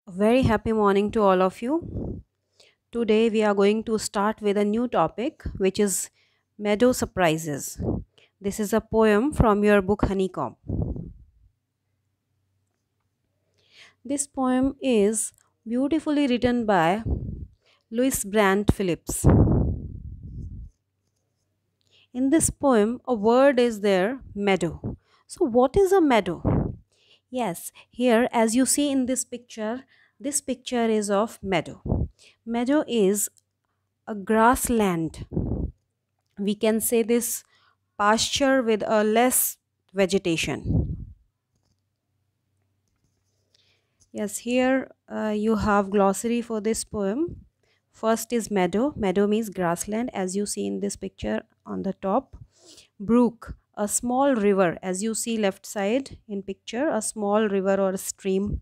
A very happy morning to all of you. Today we are going to start with a new topic which is Meadow Surprises. This is a poem from your book Honeycomb. This poem is beautifully written by Louis Brandt Phillips. In this poem, a word is there, meadow. So, what is a meadow? Yes, here as you see in this picture is of meadow. Meadow is a grassland. We can say this pasture with a less vegetation. Yes, here you have glossary for this poem. First is meadow. Meadow means grassland as you see in this picture on the top. Brook, a small river as you see left side in picture, a small river or stream.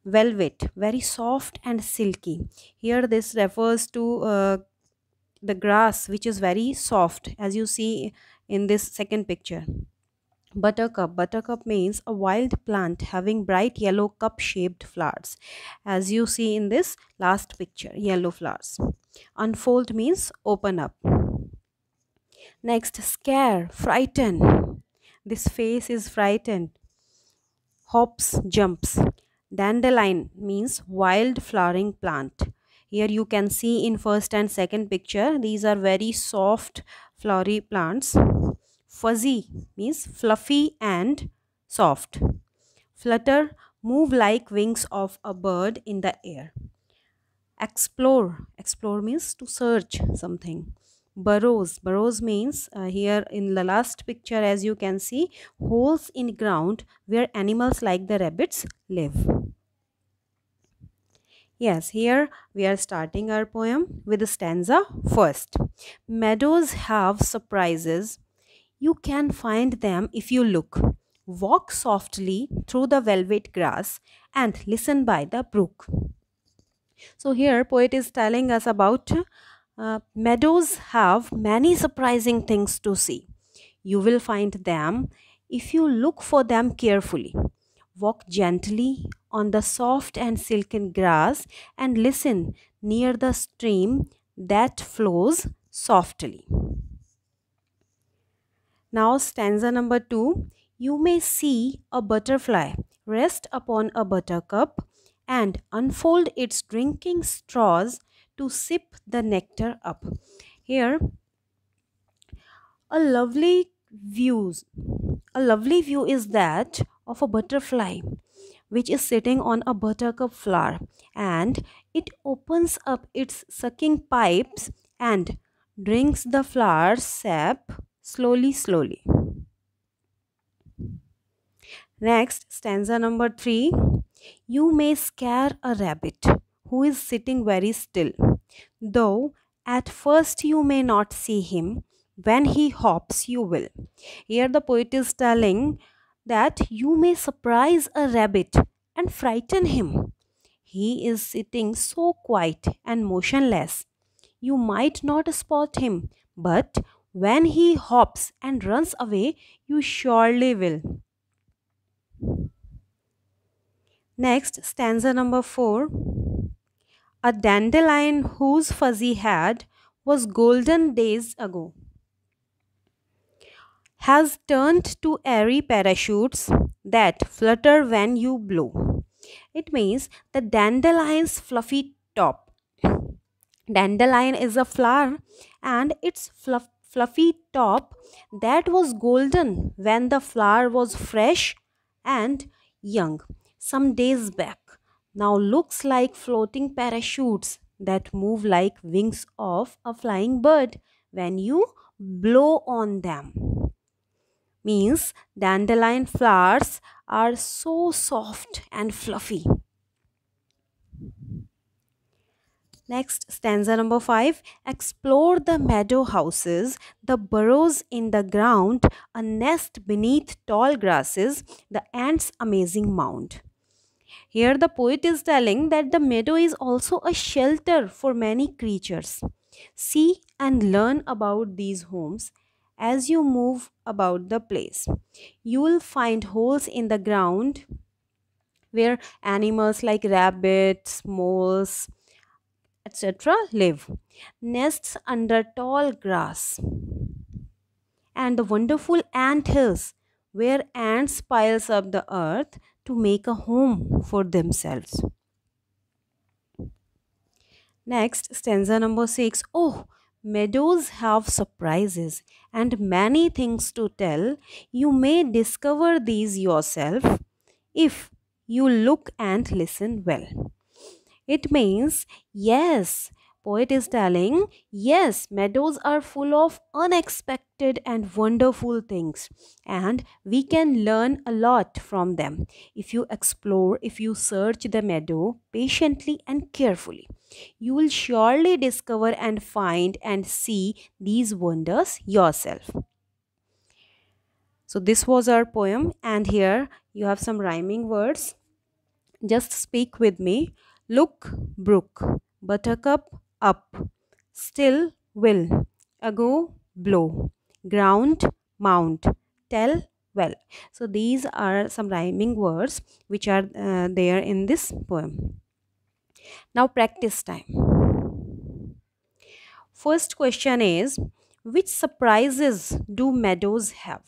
Velvet, very soft and silky. Here this refers to the grass which is very soft as you see in this second picture. Buttercup, buttercup means a wild plant having bright yellow cup shaped flowers as you see in this last picture, yellow flowers. Unfold means open up. Next, scare, frighten. This face is frightened. Hops, jumps. Dandelion means wild flowering plant. Here you can see in first and second picture, these are very soft flowery plants. Fuzzy means fluffy and soft. Flutter, move like wings of a bird in the air. Explore, explore means to search something. Burrows, burrows means here in the last picture as you can see, holes in ground where animals like the rabbits live. Yes, here we are starting our poem with the stanza first. Meadows have surprises. You can find them if you look. Walk softly through the velvet grass and listen by the brook. So here poet is telling us about meadows have many surprising things to see. You will find them if you look for them carefully. Walk gently on the soft and silken grass and listen near the stream that flows softly. Now, stanza number 2. You may see a butterfly rest upon a buttercup and unfold its drinking straws to sip the nectar up. Here, a lovely views. A lovely view is that of a butterfly which is sitting on a buttercup flower, and it opens up its sucking pipes and drinks the flower sap slowly. Next, stanza number 3. You may scare a rabbit who is sitting very still, though at first you may not see him. When he hops, you will. Here, the poet is telling that you may surprise a rabbit and frighten him. He is sitting so quiet and motionless. You might not spot him, but when he hops and runs away, you surely will. Next, stanza number 4. A dandelion whose fuzzy head was golden days ago has turned to airy parachutes that flutter when you blow. It means the dandelion's fluffy top. Dandelion is a flower and its fluffy top that was golden when the flower was fresh and young some days back now looks like floating parachutes that move like wings of a flying bird when you blow on them. Means dandelion flowers are so soft and fluffy. Next, stanza number 5. Explore the meadow houses, the burrows in the ground, a nest beneath tall grasses, the ants' amazing mound. Here, the poet is telling that the meadow is also a shelter for many creatures. See and learn about these homes as you move about the place. You will find holes in the ground where animals like rabbits, moles, etc. live. Nests under tall grass. And the wonderful ant hills, where ants piles up the earth to make a home for themselves. Next, stanza number 6. Oh, meadows have surprises and many things to tell. You may discover these yourself if you look and listen well. It means, yes, poet is telling, yes, meadows are full of unexpected and wonderful things, and we can learn a lot from them if you explore, if you search the meadow patiently and carefully. You will surely discover and find and see these wonders yourself. So, this was our poem, and here you have some rhyming words. Just speak with me. Look, brook, buttercup, up. Still, will, ago, blow. Ground, mount. Tell, well. So, these are some rhyming words which are there in this poem. Now, practice time. First question is, which surprises do meadows have?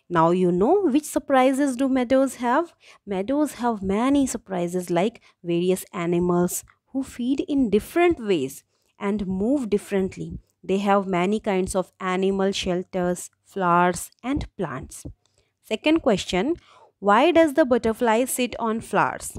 Now you know which surprises do meadows have. Meadows have many surprises like various animals who feed in different ways and move differently. They have many kinds of animal shelters, flowers and plants. Second question, why does the butterfly sit on flowers?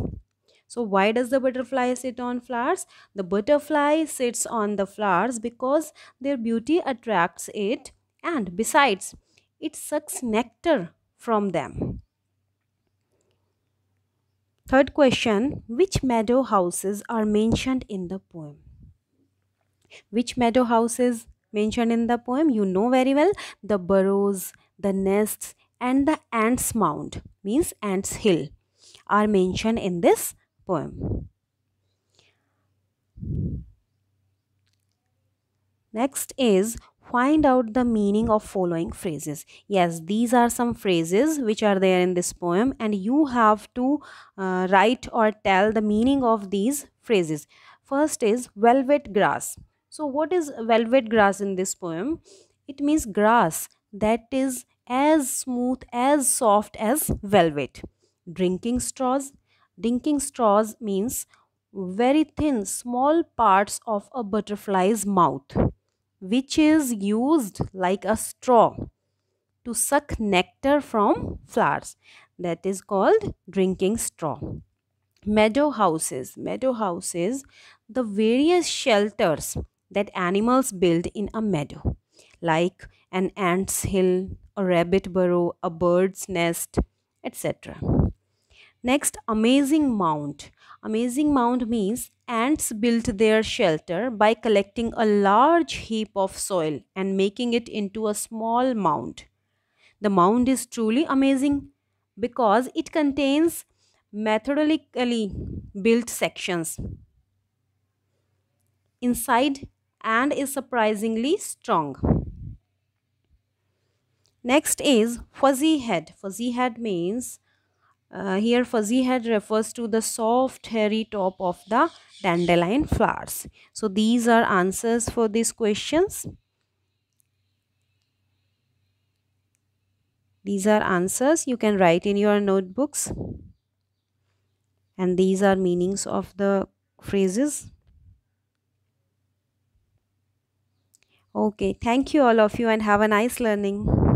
So why does the butterfly sit on flowers? The butterfly sits on the flowers because their beauty attracts it, and besides, it sucks nectar from them. Third question, which meadow houses are mentioned in the poem? Which meadow houses mentioned in the poem? You know very well, the burrows, the nests and the ants mound, means ants hill, are mentioned in this poem. Next is find out the meaning of following phrases. Yes, these are some phrases which are there in this poem, and you have to write or tell the meaning of these phrases. First is velvet grass. So what is velvet grass in this poem? It means grass that is as smooth, as soft as velvet. Drinking straws. Drinking straws means very thin, small parts of a butterfly's mouth, which is used like a straw to suck nectar from flowers. That is called drinking straw. Meadow houses. Meadow houses, the various shelters that animals build in a meadow, like an ant's hill, a rabbit burrow, a bird's nest, etc. Next, amazing mound. Amazing mound means ants built their shelter by collecting a large heap of soil and making it into a small mound. The mound is truly amazing because it contains methodically built sections inside and is surprisingly strong. Next is fuzzy head. Fuzzy head means here fuzzy head refers to the soft hairy top of the dandelion flowers. So these are answers for these questions. These are answers you can write in your notebooks, and these are meanings of the phrases. Okay, thank you all of you and have a nice learning.